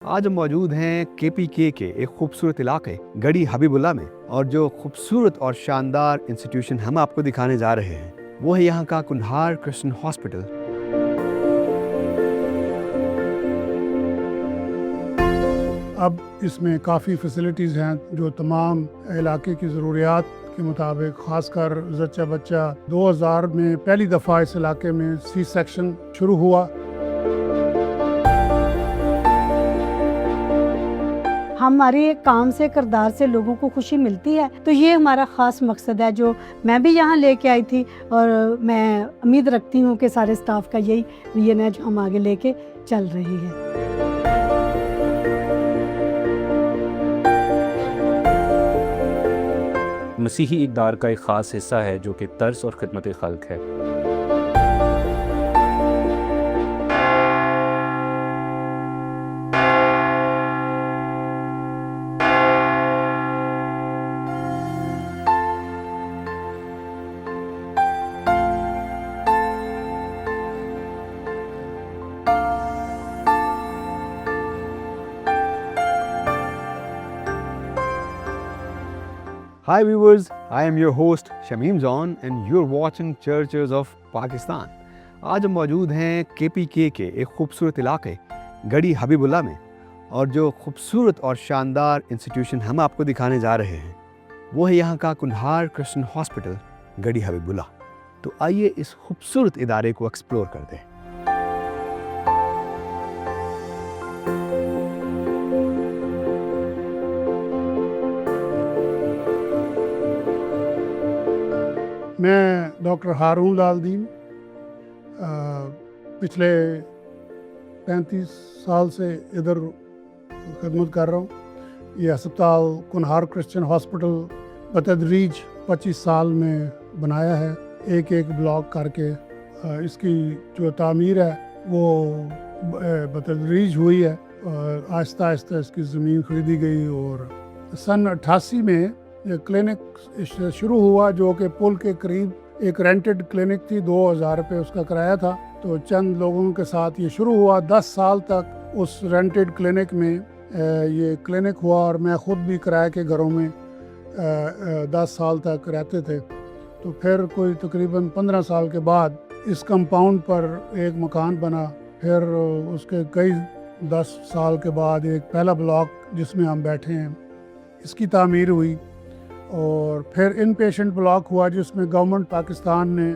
आज हम मौजूद हैं केपीके के एक खूबसूरत इलाके गढ़ी हबीबुल्ला में, और जो खूबसूरत और शानदार इंस्टीट्यूशन हम आपको दिखाने जा रहे हैं वो है यहाँ का कुन्हार क्रिश्चियन हॉस्पिटल। अब इसमें काफ़ी फैसिलिटीज़ हैं जो तमाम इलाके की ज़रूरियात के मुताबिक, ख़ासकर जच्चा बच्चा 2000 में पहली दफ़ा इस इलाके में सी सेक्शन शुरू हुआ। हमारे काम से किरदार से लोगों को खुशी मिलती है, तो ये हमारा ख़ास मकसद है जो मैं भी यहाँ लेके आई थी, और मैं उम्मीद रखती हूँ कि सारे स्टाफ का यही विजन है जो हम आगे लेके चल रहे हैं। मसीही इक़दार का एक ख़ास हिस्सा है जो कि तर्स और खिदमत खल्क है। Hi viewers, I am your host Shamim John and you're watching Churches of Pakistan। आज हम मौजूद हैं केपीके के एक खूबसूरत इलाके गढ़ी हबीबुल्ला में, और जो खूबसूरत और शानदार इंस्टीट्यूशन हम आपको दिखाने जा रहे हैं वो है यहाँ का कुन्हार क्रिश्चियन हॉस्पिटल गढ़ी हबीबुल्ला। तो आइए इस खूबसूरत इदारे को एक्सप्लोर करते हैं। मैं डॉक्टर हारून लाल दीन पिछले 35 साल से इधर खिदमत कर रहा हूँ। ये अस्पताल कुन्हार क्रिश्चियन हॉस्पिटल बतदरीज 25 साल में बनाया है, एक एक ब्लॉक करके। इसकी जो तामीर है वो बतदरीज हुई है, और आहिस्ता आहिस्ता इसकी ज़मीन खरीदी गई, और सन 88 में ये क्लिनिक शुरू हुआ जो कि पुल के करीब एक रेंटेड क्लिनिक थी। 2000 रुपये उसका किराया था। तो चंद लोगों के साथ ये शुरू हुआ। 10 साल तक उस रेंटेड क्लिनिक में ये क्लिनिक हुआ, और मैं ख़ुद भी किराए के घरों में 10 साल तक रहते थे। तो फिर कोई तकरीबन 15 साल के बाद इस कंपाउंड पर एक मकान बना। फिर उसके कई 10 साल के बाद एक पहला ब्लॉक जिसमें हम बैठे हैं इसकी तामीर हुई, और फिर इन पेशेंट ब्लॉक हुआ जिसमें गवर्नमेंट पाकिस्तान ने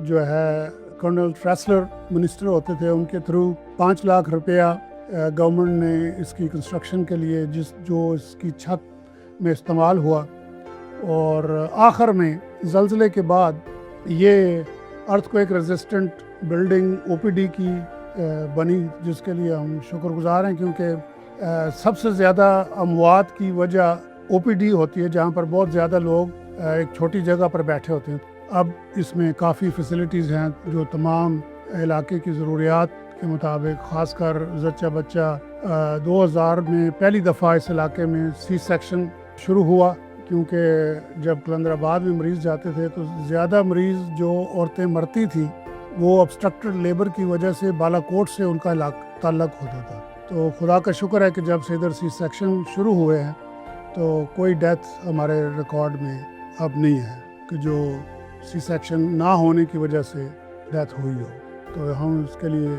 जो है कर्नल ट्रेसलर मिनिस्टर होते थे, उनके थ्रू 5 लाख रुपया गवर्नमेंट ने इसकी कंस्ट्रक्शन के लिए जो इसकी छत में इस्तेमाल हुआ। और आखिर में ज़लज़ले के बाद ये अर्थक्वेक रेजिस्टेंट बिल्डिंग ओपीडी की बनी, जिसके लिए हम शुक्रगुज़ार हैं, क्योंकि सबसे ज़्यादा अमवात की वजह ओपीडी होती है, जहाँ पर बहुत ज़्यादा लोग एक छोटी जगह पर बैठे होते हैं। अब इसमें काफ़ी फैसिलिटीज़ हैं जो तमाम इलाके की ज़रूरियात के मुताबिक, ख़ासकर जच्चा बच्चा 2000 में पहली दफ़ा इस इलाके में सी सेक्शन शुरू हुआ, क्योंकि जब कलंदराबाद में मरीज़ जाते थे तो ज़्यादा मरीज़ जो औरतें मरती थी वो ऑब्स्ट्रक्टेड लेबर की वजह से बालाकोट से उनका ताल्लुक़ होता था। तो खुदा का शुक्र है कि जब से इधर सी सेक्शन शुरू हुए हैं तो कोई डेथ हमारे रिकॉर्ड में अब नहीं है कि जो सी सेक्शन ना होने की वजह से डेथ हुई हो। तो हम इसके लिए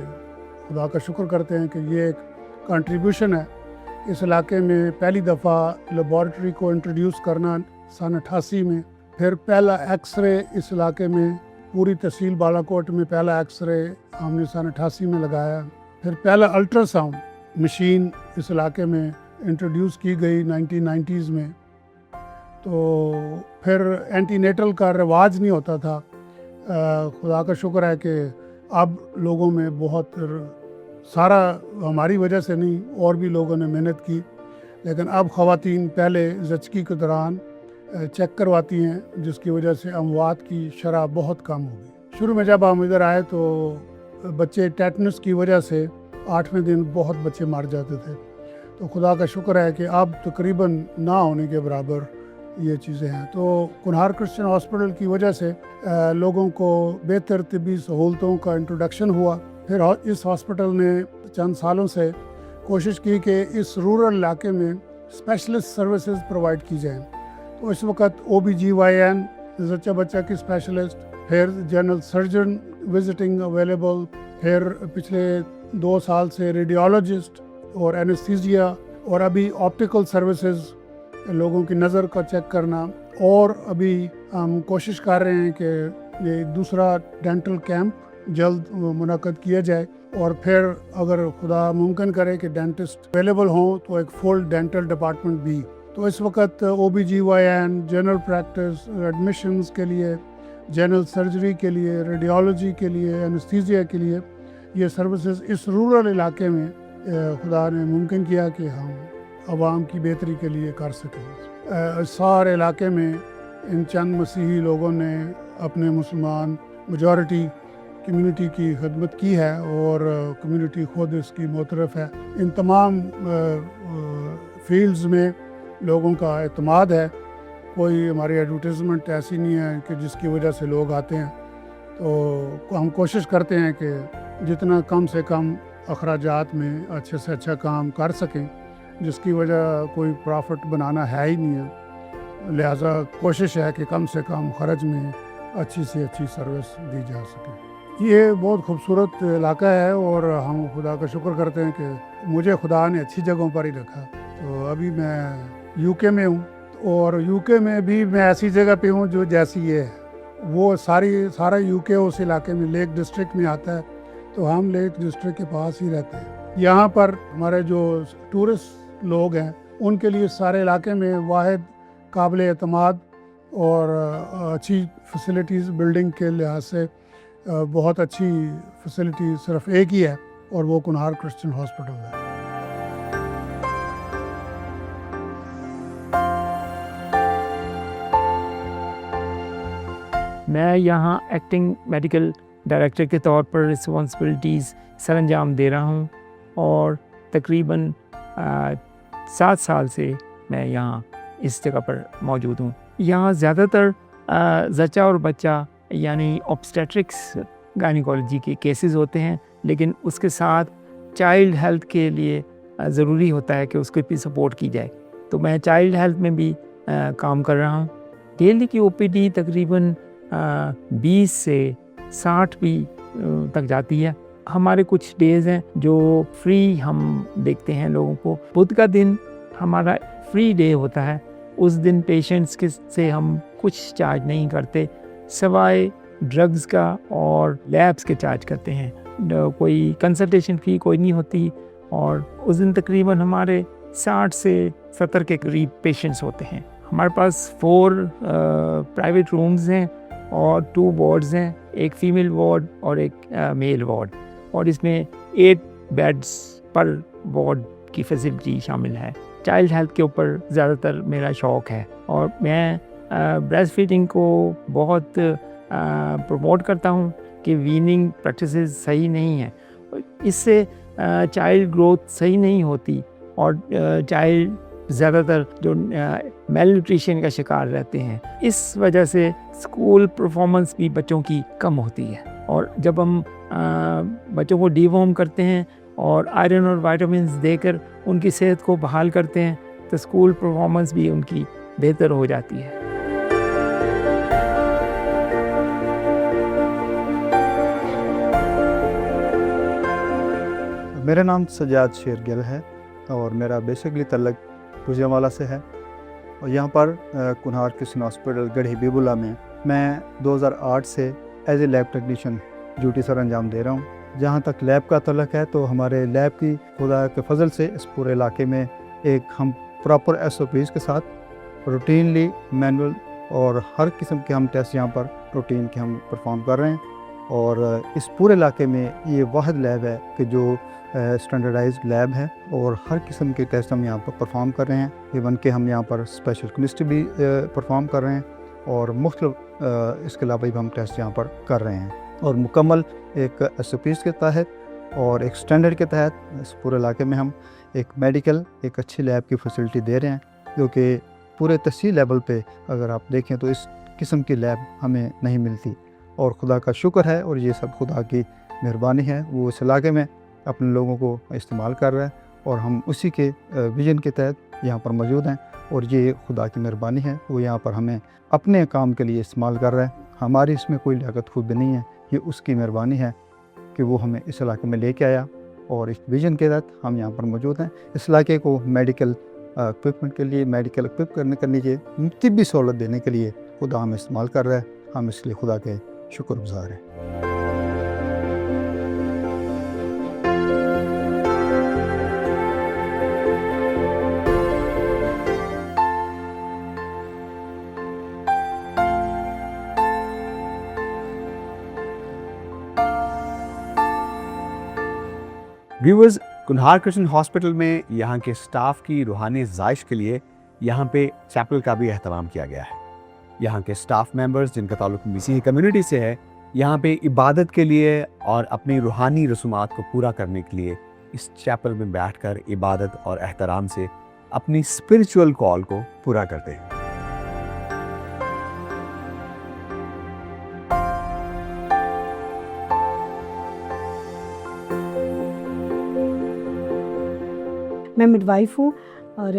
खुदा का शुक्र करते हैं कि ये एक कंट्रीब्यूशन है। इस इलाके में पहली दफ़ा लेबॉरेटरी को इंट्रोड्यूस करना सन 88 में, फिर पहला एक्सरे इस इलाके में, पूरी तहसील बालाकोट में पहला एक्सरे हमने सन 88 में लगाया। फिर पहला अल्ट्रासाउंड मशीन इस इलाके में इंट्रोड्यूस की गई 1990s में। तो फिर एंटीनेटल का रिवाज नहीं होता था। खुदा का शुक्र है कि अब लोगों में बहुत सारा, हमारी वजह से नहीं और भी लोगों ने मेहनत की, लेकिन अब ख़वातीन पहले ज़चगी के दौरान चेक करवाती हैं, जिसकी वजह से अमवात की शरह बहुत कम हो गई। शुरू में जब हम इधर आए तो बच्चे टेटनस की वजह से 8वें दिन बहुत बच्चे मर जाते थे। तो खुदा का शुक्र है कि अब तकरीबन ना होने के बराबर ये चीज़ें हैं। तो कुन्हार क्रिश्चियन हॉस्पिटल की वजह से लोगों को बेहतर तिब्बी सहूलतों का इंट्रोडक्शन हुआ। फिर इस हॉस्पिटल ने चंद सालों से कोशिश की कि इस रूरल इलाके में स्पेशलिस्ट सर्विसेज प्रोवाइड की जाएं। तो इस वक्त OBGYN जच्चा बच्चा की स्पेशलिस्ट, फिर जनरल सर्जन विजिटिंग अवेलेबल, फिर पिछले 2 साल से रेडियोलॉजिस्ट और एनेस्थीसिया, और अभी ऑप्टिकल सर्विसेज, लोगों की नज़र का चेक करना। और अभी हम कोशिश कर रहे हैं कि ये दूसरा डेंटल कैंप जल्द मुनक़द किया जाए, और फिर अगर खुदा मुमकिन करे कि डेंटिस्ट अवेलेबल हों तो एक फुल डेंटल डिपार्टमेंट भी। तो इस वक्त OBGYN, जनरल प्रैक्टिस, एडमिशन्स के लिए, जनरल सर्जरी के लिए, रेडियोलॉजी के लिए, एनेस्थीसिया के लिए, ये सर्विसेज इस रूरल इलाके में खुदा ने मुमकिन किया कि हम आवाम की बेहतरी के लिए कर सकें। सारे इलाके में इन चंद मसीही लोगों ने अपने मुसलमान मेजॉरिटी कम्युनिटी की खिदमत की है, और कम्युनिटी खुद इसकी मोतरफ है। इन तमाम फील्ड्स में लोगों का एतमाद है। कोई हमारी एडवर्टीज़मेंट ऐसी नहीं है कि जिसकी वजह से लोग आते हैं। तो हम कोशिश करते हैं कि जितना कम से कम अखराजात में अच्छे से अच्छा काम कर सकें, जिसकी वजह कोई प्रॉफिट बनाना है ही नहीं है। लिहाजा कोशिश है कि कम से कम खर्च में अच्छी से अच्छी सर्विस दी जा सके। ये बहुत खूबसूरत इलाका है, और हम खुदा का शुक्र करते हैं कि मुझे खुदा ने अच्छी जगहों पर ही रखा। तो अभी मैं UK में हूँ, और UK में भी मैं ऐसी जगह पे हूँ जो जैसी ये है, वो सारा UK उस इलाके में लेक डिस्ट्रिक्ट में आता है। तो हम लेक डिस्ट्रिक्ट के पास ही रहते हैं। यहाँ पर हमारे जो टूरिस्ट लोग हैं उनके लिए सारे इलाके में वाहिद काबिल एतमाद और अच्छी फैसिलिटीज़, बिल्डिंग के लिहाज से बहुत अच्छी फैसिलिटी सिर्फ एक ही है, और वो कुनहार क्रिश्चियन हॉस्पिटल है। मैं यहाँ एक्टिंग मेडिकल डायरेक्टर के तौर पर रिस्पॉन्सिबिलिटीज़ सरअंजाम दे रहा हूँ, और तकरीबन 7 साल से मैं यहाँ इस जगह पर मौजूद हूँ। यहाँ ज़्यादातर जच्चा और बच्चा यानी ऑब्स्टेट्रिक्स गायनिकोलॉजी के केसेस होते हैं, लेकिन उसके साथ चाइल्ड हेल्थ के लिए ज़रूरी होता है कि उसको भी सपोर्ट की जाए। तो मैं चाइल्ड हेल्थ में भी काम कर रहा हूँ। डेली की OPD तकरीबन 20 से 60 भी तक जाती है। हमारे कुछ डेज़ हैं जो फ्री हम देखते हैं लोगों को। बुध का दिन हमारा फ्री डे होता है। उस दिन पेशेंट्स के से हम कुछ चार्ज नहीं करते, सिवाय ड्रग्स का और लैब्स के चार्ज करते हैं। कोई कंसल्टेशन फ़ी कोई नहीं होती, और उस दिन तकरीबन हमारे 60 से 70 के करीब पेशेंट्स होते हैं। हमारे पास 4 प्राइवेट रूम्स हैं और 2 वार्ड्स हैं, एक फ़ीमेल वार्ड और एक मेल वार्ड, और इसमें 8 बेड्स पर वार्ड की फैसिलिटी शामिल है। चाइल्ड हेल्थ के ऊपर ज़्यादातर मेरा शौक़ है, और मैं ब्रेस्ट फीडिंग को बहुत प्रमोट करता हूँ कि वीनिंग प्रैक्टिसेस सही नहीं है, इससे चाइल्ड ग्रोथ सही नहीं होती, और चाइल्ड ज़्यादातर जो मेल न्यूट्रिशन का शिकार रहते हैं। इस वजह से स्कूल परफॉर्मेंस भी बच्चों की कम होती है, और जब हम बच्चों को डीवॉर्म करते हैं और आयरन और विटामिन्स देकर उनकी सेहत को बहाल करते हैं, तो स्कूल परफॉर्मेंस भी उनकी बेहतर हो जाती है। मेरा नाम सजाद शेरगिल है, और मेरा बेसिकली तल्लक गुजरांवाला से है, और यहाँ पर कुनहार क्रिश्चियन हॉस्पिटल गढ़ी हबीबुल्लाह में मैं 2008 से as a lab technician duty सर अंजाम दे रहा हूँ। जहाँ तक लैब का तल्लक है, तो हमारे लैब की खुदा के फजल से इस पूरे इलाके में एक हम प्रॉपर SOPs के साथ रूटीनली मैनुअल और हर किस्म के हम टेस्ट यहाँ पर रूटीन के हम परफॉर्म कर रहे हैं, और इस पूरे इलाके में ये वाहिद लैब है कि जो स्टैंडर्डाइज्ड लैब है, और हर किस्म के टेस्ट हम यहाँ पर परफॉर्म कर रहे हैं। इवन के हम यहाँ पर स्पेशल केमिस्ट्री भी परफॉर्म कर रहे हैं, और मुख्तलिफ इसके अलावा भी हम टेस्ट यहाँ पर कर रहे हैं, और मुकम्मल एक SOPs के तहत और एक स्टैंडर्ड के तहत इस पूरे इलाके में हम एक मेडिकल एक अच्छी लैब की फैसिलिटी दे रहे हैं, जो कि पूरे तहसील लेवल पे अगर आप देखें तो इस किस्म की लैब हमें नहीं मिलती, और खुदा का शुक्र है, और ये सब खुदा की मेहरबानी है, वो इस इलाके में अपने लोगों को इस्तेमाल कर रहा है, और हम उसी के विज़न के तहत यहाँ पर मौजूद हैं और ये खुदा की मेहरबानी है, वो यहाँ पर हमें अपने काम के लिए इस्तेमाल कर रहा है। हमारी इसमें कोई लियाकत खुद नहीं है, ये उसकी मेहरबानी है कि वो हमें इस इलाके में लेके आया और इस विज़न के तहत हम यहाँ पर मौजूद हैं। इस इलाके को मेडिकल इक्विपमेंट के लिए, मेडिकल इक्विप करने के लिए, तिब्बी सहूलत देने के लिए खुदा हमें इस्तेमाल कर रहा है। हम इसलिए खुदा के शुक्रगुज़ार हैं। व्यूअर्स, कुन्हार क्रिश्चियन हॉस्पिटल में यहाँ के स्टाफ की रूहानी ज़ाइश के लिए यहाँ पे चैपल का भी एहतमाम किया गया है। यहाँ के स्टाफ मेंबर्स जिनका ताल्लुक मसीही कम्युनिटी से है, यहाँ पे इबादत के लिए और अपनी रूहानी रसूमात को पूरा करने के लिए इस चैपल में बैठकर इबादत और एहतराम से अपनी स्पिरिचुअल कॉल को पूरा करते हैं। मैं मिडवाइफ हूँ और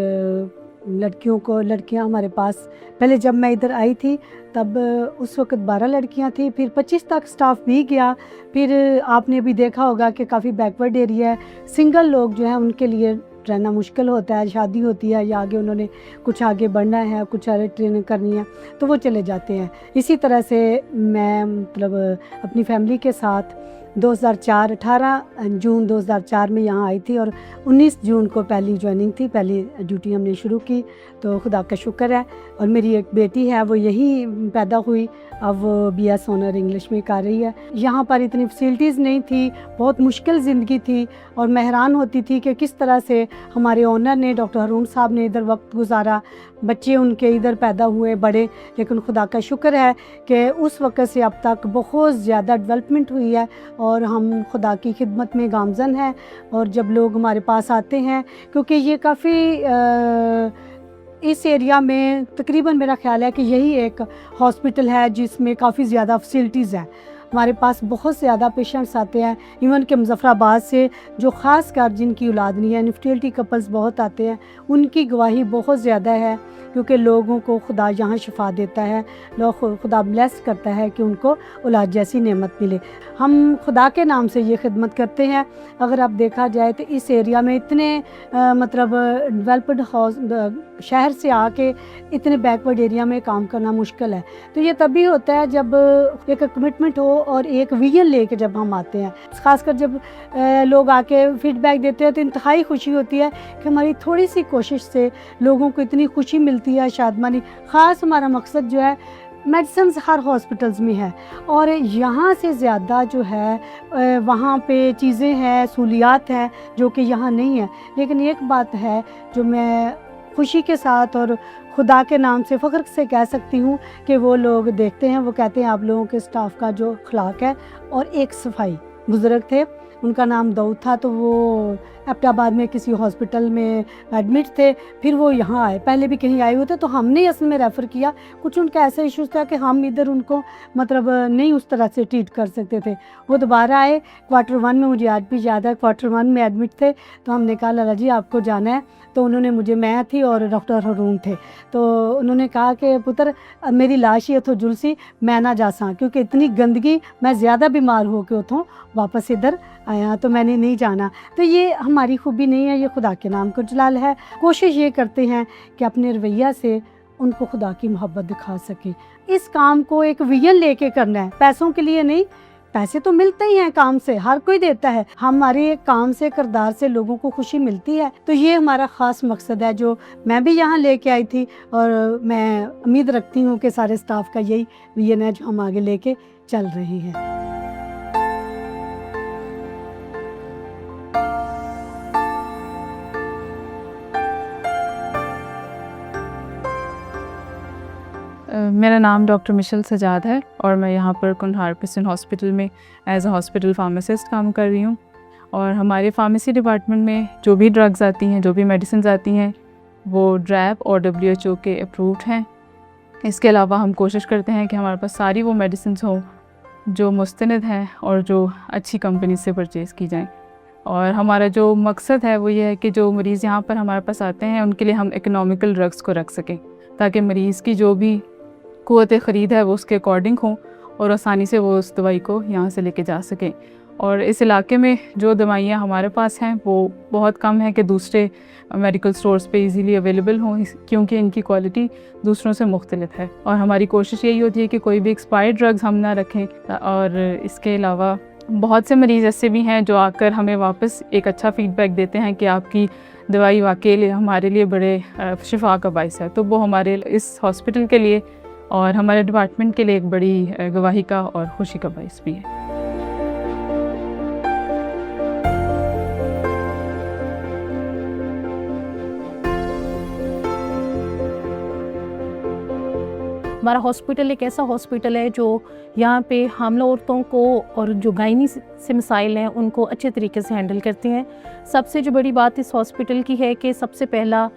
लड़कियाँ हमारे पास, पहले जब मैं इधर आई थी तब उस वक्त 12 लड़कियाँ थी, फिर 25 तक स्टाफ भी गया। फिर आपने भी देखा होगा कि काफ़ी बैकवर्ड एरिया है, सिंगल लोग जो हैं उनके लिए रहना मुश्किल होता है। शादी होती है या आगे उन्होंने कुछ आगे बढ़ना है, कुछ आगे ट्रेनिंग करनी है तो वो चले जाते हैं। इसी तरह से मैं मतलब अपनी फैमिली के साथ 18 जून 2004 में यहाँ आई थी और 19 जून को पहली ज्वाइनिंग थी, पहली ड्यूटी हमने शुरू की। तो खुदा का शुक्र है। और मेरी एक बेटी है, वो यहीं पैदा हुई, अब वो BS ऑनर इंग्लिश में कर रही है। यहाँ पर इतनी फैसिलिटीज़ नहीं थी, बहुत मुश्किल ज़िंदगी थी और मैं हैरान होती थी कि किस तरह से हमारे ऑनर ने, डॉक्टर हरून साहब ने इधर वक्त गुजारा, बच्चे उनके इधर पैदा हुए बड़े। लेकिन खुदा का शुक्र है कि उस वक्त से अब तक बहुत ज़्यादा डेवलपमेंट हुई है और हम खुदा की खिदमत में गामज़न हैं। और जब लोग हमारे पास आते हैं, क्योंकि ये काफ़ी इस एरिया में तकरीबन मेरा ख्याल है कि यही एक हॉस्पिटल है जिसमें काफ़ी ज़्यादा फैसिलिटीज़ हैं। हमारे पास बहुत ज़्यादा पेशेंट्स आते हैं, इवन के मुजफ्फराबाद से, जो ख़ास कर जिनकी औलाद नहीं है, इनफर्टिलिटी कपल्स बहुत आते हैं। उनकी गवाही बहुत ज़्यादा है क्योंकि लोगों को खुदा यहाँ शिफा देता है, लोग खुदा ब्लेस करता है कि उनको औलाद जैसी नेमत मिले। हम खुदा के नाम से ये खिदमत करते हैं। अगर आप देखा जाए तो इस एरिया में इतने मतलब डेवलप्ड शहर से आके इतने बैकवर्ड एरिया में काम करना मुश्किल है। तो ये तभी होता है जब एक कमिटमेंट हो और एक विजन लेके जब हम आते हैं। ख़ासकर जब लोग आके फीडबैक देते हैं तो इंतहाई खुशी होती है कि हमारी थोड़ी सी कोशिश से लोगों को इतनी खुशी मिलती है, शादमानी। ख़ास हमारा मकसद जो है, मेडिसिन हर हॉस्पिटल्स में है और यहाँ से ज़्यादा जो है वहाँ पे चीज़ें हैं, सहूलियात हैं जो कि यहाँ नहीं है। लेकिन एक बात है जो मैं खुशी के साथ और खुदा के नाम से फ़ख्र से कह सकती हूँ कि वो लोग देखते हैं, वो कहते हैं आप लोगों के स्टाफ का जो अखलाक है। और एक सफाई बुज़ुर्ग थे, उनका नाम दाऊद था, तो वो एबटाबाद में किसी हॉस्पिटल में एडमिट थे, फिर वो यहाँ आए। पहले भी कहीं आए हुए थे तो हमने असल में रेफ़र किया। कुछ उनका ऐसा इशूज़ था कि हम इधर उनको मतलब नहीं उस तरह से ट्रीट कर सकते थे। वो दोबारा आए Q1 में, मुझे आज भी याद है, Q1 में एडमिट थे। तो हमने कहा लाला जी आपको जाना है। तो उन्होंने मुझे, मैं थी और डॉक्टर हरून थे, तो उन्होंने कहा कि पुत्र मेरी लाश ही उतो जुलसी, मैं ना जा सा क्योंकि इतनी गंदगी, मैं ज़्यादा बीमार हो के उतों वापस इधर आया तो मैंने नहीं जाना। तो ये हमारी खूबी नहीं है, ये खुदा के नाम को जलाल है। कोशिश ये करते हैं कि अपने रवैया से उनको खुदा की मोहब्बत दिखा सकें। इस काम को एक विजन लेके करना है, पैसों के लिए नहीं। पैसे तो मिलते ही हैं काम से, हर कोई देता है। हमारे काम से, किरदार से लोगों को खुशी मिलती है। तो ये हमारा ख़ास मकसद है जो मैं भी यहाँ लेके आई थी और मैं उम्मीद रखती हूँ कि सारे स्टाफ का यही विजन है जो हम आगे लेके चल रहे हैं। मेरा नाम डॉक्टर मिशेल सजाद है और मैं यहाँ पर कुन्हार क्रिश्चियन हॉस्पिटल में एज अ हॉस्पिटल फार्मासिस्ट काम कर रही हूँ। और हमारे फार्मेसी डिपार्टमेंट में जो भी ड्रग्स आती हैं, जो भी मेडिसिन आती हैं, वो ड्रैप और WHO के अप्रूव्ड हैं। इसके अलावा हम कोशिश करते हैं कि हमारे पास सारी वो मेडिसिन हों जो मुस्तनद हैं और जो अच्छी कंपनी से परचेज़ की जाएँ। और हमारा जो मकसद है वो ये है कि जो मरीज़ यहाँ पर हमारे पास आते हैं उनके लिए हम इकोनॉमिकल ड्रग्स को रख सकें, ताकि मरीज़ की जो भी क़ुव्वत ख़रीद है वो उसके अकॉर्डिंग हो और आसानी से वो उस दवाई को यहाँ से लेके जा सकें। और इस इलाके में जो दवाइयाँ हमारे पास हैं वो बहुत कम है कि दूसरे मेडिकल स्टोर्स पे इजीली अवेलेबल हों, क्योंकि इनकी क्वालिटी दूसरों से मुख्तलिफ है। और हमारी कोशिश यही होती है कि कोई भी एक्सपायर्ड ड्रग्स हम ना रखें। और इसके अलावा बहुत से मरीज़ ऐसे भी हैं जो आकर हमें वापस एक अच्छा फ़ीडबैक देते हैं कि आपकी दवाई वाकई हमारे लिए बड़े शिफा का बाइस है। तो वो हमारे इस हॉस्पिटल के लिए और हमारे डिपार्टमेंट के लिए एक बड़ी गवाही का और खुशी का बाइस भी है। हमारा हॉस्पिटल एक ऐसा हॉस्पिटल है जो यहाँ पे हामला औरतों को और जो गायनी से मसाइल हैं उनको अच्छे तरीके से हैंडल करती हैं। सबसे जो बड़ी बात इस हॉस्पिटल की है कि सबसे पहला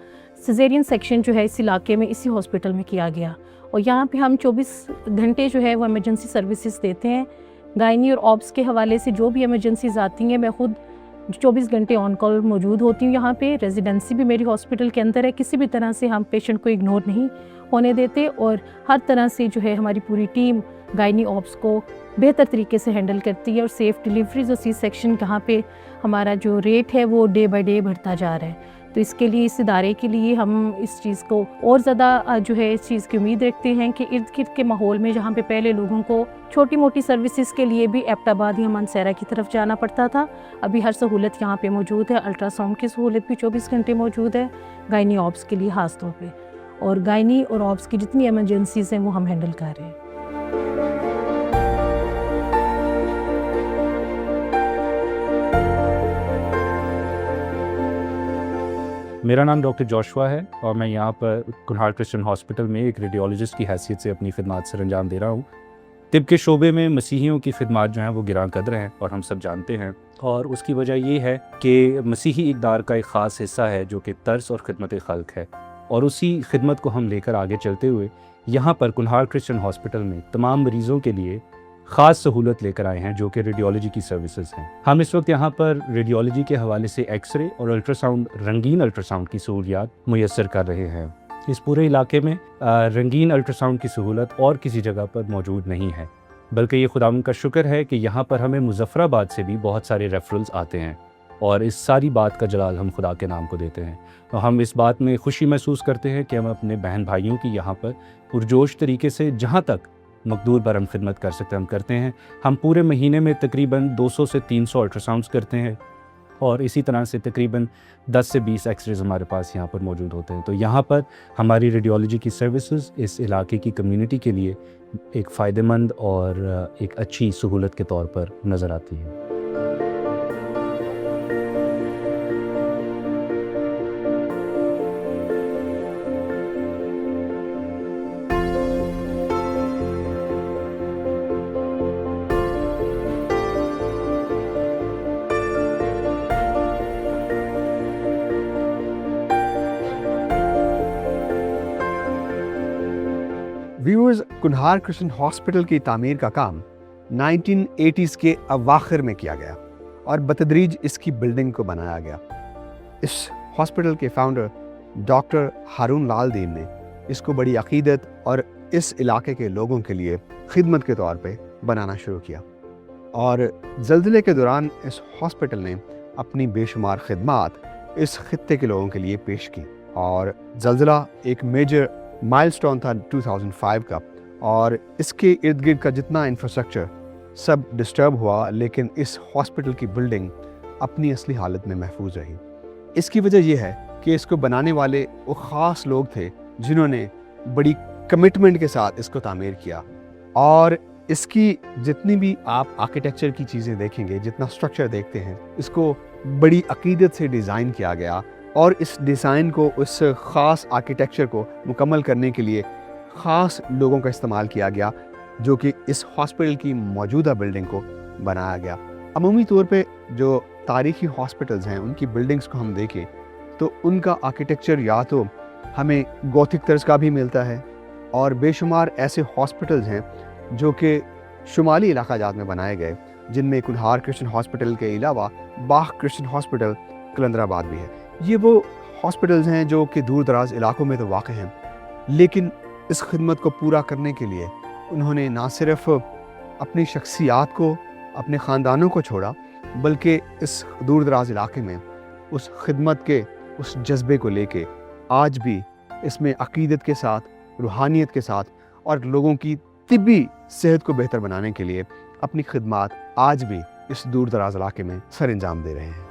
सिजेरियन सेक्शन जो है इस इलाके में इसी हॉस्पिटल में किया गया, और यहाँ पे हम 24 घंटे जो है वो इमरजेंसी सर्विसेज देते हैं। गायनी और ऑब्स के हवाले से जो भी इमरजेंसीज आती हैं, मैं खुद 24 घंटे ऑन कॉल मौजूद होती हूँ। यहाँ पे रेजिडेंसी भी मेरी हॉस्पिटल के अंदर है। किसी भी तरह से हम पेशेंट को इग्नोर नहीं होने देते, और हर तरह से जो है हमारी पूरी टीम गायनी ऑब्स को बेहतर तरीके से हैंडल करती है। और सेफ़ डिलीवरीज और सी सेक्शन यहाँ पे हमारा जो रेट है वो डे बाय डे बढ़ता जा रहा है। तो इसके लिए, इस इदारे के लिए हम इस चीज़ को और ज़्यादा जो है इस चीज़ की उम्मीद रखते हैं कि इर्द गिर्द के माहौल में जहाँ पे पहले लोगों को छोटी मोटी सर्विसेज के लिए भी एबटाबाद या मानसहरा की तरफ जाना पड़ता था, अभी हर सहूलत यहाँ पे मौजूद है। अल्ट्रासाउंड की सहूलत भी 24 घंटे मौजूद है गायनी ऑब्स के लिए ख़ास तौर पे, और गायनी और ऑब्स की जितनी एमरजेंसीज हैं वो हम हैंडल कर रहे हैं। मेरा नाम डॉक्टर जोशुआ है और मैं यहाँ पर कुन्हार क्रिश्चियन हॉस्पिटल में एक रेडियोलॉजिस्ट की हैसियत से अपनी खिदमत सर अंजाम दे रहा हूँ। तिब के शोबे में मसीहियों की खिदमत जो हैं वो गिरां कदर हैं और हम सब जानते हैं, और उसकी वजह ये है कि मसीही इक़दार का एक ख़ास हिस्सा है जो कि तर्स और खिदमत खल्क है, और उसी खिदमत को हम लेकर आगे चलते हुए यहाँ पर कुन्हार क्रिश्चियन हॉस्पिटल में तमाम मरीज़ों के लिए ख़ास सहूलत लेकर आए हैं जो कि रेडियोलॉजी की सर्विसेज हैं। हम इस वक्त यहाँ पर रेडियोलॉजी के हवाले से एक्सरे और अल्ट्रासाउंड, रंगीन अल्ट्रासाउंड की सहूलियात मुयस्सर कर रहे हैं। इस पूरे इलाके में रंगीन अल्ट्रासाउंड की सहूलत और किसी जगह पर मौजूद नहीं है, बल्कि ये खुदावंद का शुक्र है कि यहाँ पर हमें मुज़फ़्फ़राबाद से भी बहुत सारे रेफरल्स आते हैं, और इस सारी बात का जलाल हम खुदा के नाम को देते हैं। और हम इस बात में खुशी महसूस करते हैं कि हम अपने बहन भाइयों की यहाँ पर पुरजोश तरीके से जहाँ तक मकदूर पर हम खिदमत कर सकते हैं हम करते हैं। हम पूरे महीने में तकरीबन 200 से 300 अल्ट्रासाउंड्स करते हैं, और इसी तरह से तकरीबन 10 से 20 एक्सरेज हमारे पास यहाँ पर मौजूद होते हैं। तो यहाँ पर हमारी रेडियोलॉजी की सर्विसेज इस इलाके की कम्युनिटी के लिए एक फ़ायदेमंद और एक अच्छी सहूलत के तौर पर नज़र आती है। व्यूअर्स, कुन्हार क्रिश्चियन हॉस्पिटल की तामीर का काम 1980s के अवाखिर में किया गया और बतदरीज इसकी बिल्डिंग को बनाया गया। इस हॉस्पिटल के फाउंडर डॉक्टर हारून लाल दीन ने इसको बड़ी अकीदत और इस इलाके के लोगों के लिए खिदमत के तौर पे बनाना शुरू किया, और ज़ल्ज़ले के दौरान इस हॉस्पिटल ने अपनी बेशुमार खिदमत इस खित्ते के लोगों के लिए पेश की। और ज़ल्ज़ला एक मेजर माइलस्टोन था 2005 का, और इसके इर्द गिर्द का जितना इंफ्रास्ट्रक्चर सब डिस्टर्ब हुआ, लेकिन इस हॉस्पिटल की बिल्डिंग अपनी असली हालत में महफूज रही। इसकी वजह यह है कि इसको बनाने वाले वो ख़ास लोग थे जिन्होंने बड़ी कमिटमेंट के साथ इसको तामीर किया, और इसकी जितनी भी आप आर्किटेक्चर की चीज़ें देखेंगे, जितना स्ट्रक्चर देखते हैं, इसको बड़ी अकीदत से डिज़ाइन किया गया, और इस डिज़ाइन को, उस ख़ास आर्किटेक्चर को मुकम्मल करने के लिए ख़ास लोगों का इस्तेमाल किया गया जो कि इस हॉस्पिटल की मौजूदा बिल्डिंग को बनाया गया। अमूमी तौर पे जो तारीख़ी हॉस्पिटल्स हैं उनकी बिल्डिंग्स को हम देखें तो उनका आर्किटेक्चर या तो हमें गॉथिक तर्ज का भी मिलता है, और बेशुमार ऐसे हॉस्पिटल्स हैं जो कि शुमाली इलाक़ाजात में बनाए गए, जिनमें कुन्हार क्रिश्चियन हॉस्पिटल के अलावा बाह क्रिश्चियन हॉस्पिटल कलंदराबाद भी है। ये वो हॉस्पिटल्स हैं जो कि दूर दराज इलाकों में तो वाक़ हैं, लेकिन इस खिदमत को पूरा करने के लिए उन्होंने ना सिर्फ अपनी शख्सियात को, अपने ख़ानदानों को छोड़ा, बल्कि इस दूर दराज इलाके में उस खिदमत के उस जज्बे को लेके आज भी इसमें अक़ीदत के साथ, रूहानियत के साथ और लोगों की तिब्बी सेहत को बेहतर बनाने के लिए अपनी खिदमात आज भी इस दूर दराज इलाके में सर अंजाम दे रहे हैं।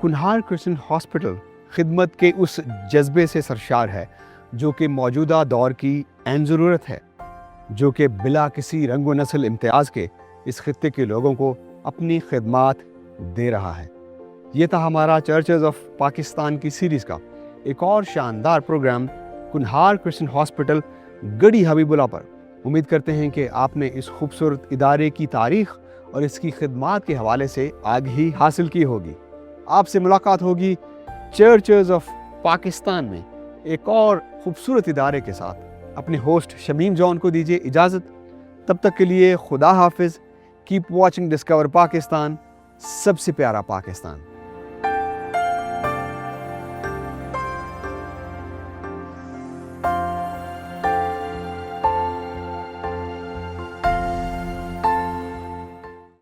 कुन्हार क्रिश्चियन हॉस्पिटल खिदमत के उस जज्बे से सरशार है जो कि मौजूदा दौर की ऐन ज़रूरत है, जो कि बिला किसी रंग व नस्ल इम्तियाज़ के इस खित्ते के लोगों को अपनी खिदमात दे रहा है। ये था हमारा चर्चेज़ ऑफ पाकिस्तान की सीरीज़ का एक और शानदार प्रोग्राम कुन्हार क्रिश्चियन हॉस्पिटल गढ़ी हबीबुल्ला पर। उम्मीद करते हैं कि आपने इस खूबसूरत इदारे की तारीख़ और इसकी खिदमात के हवाले से आगाही हासिल की होगी। आपसे मुलाकात होगी चर्चेज़ ऑफ पाकिस्तान में एक और खूबसूरत इदारे के साथ। अपने होस्ट शमीम जॉन को दीजिए इजाज़त। तब तक के लिए खुदा हाफिज़। कीप वॉचिंग डिस्कवर पाकिस्तान, सबसे प्यारा पाकिस्तान।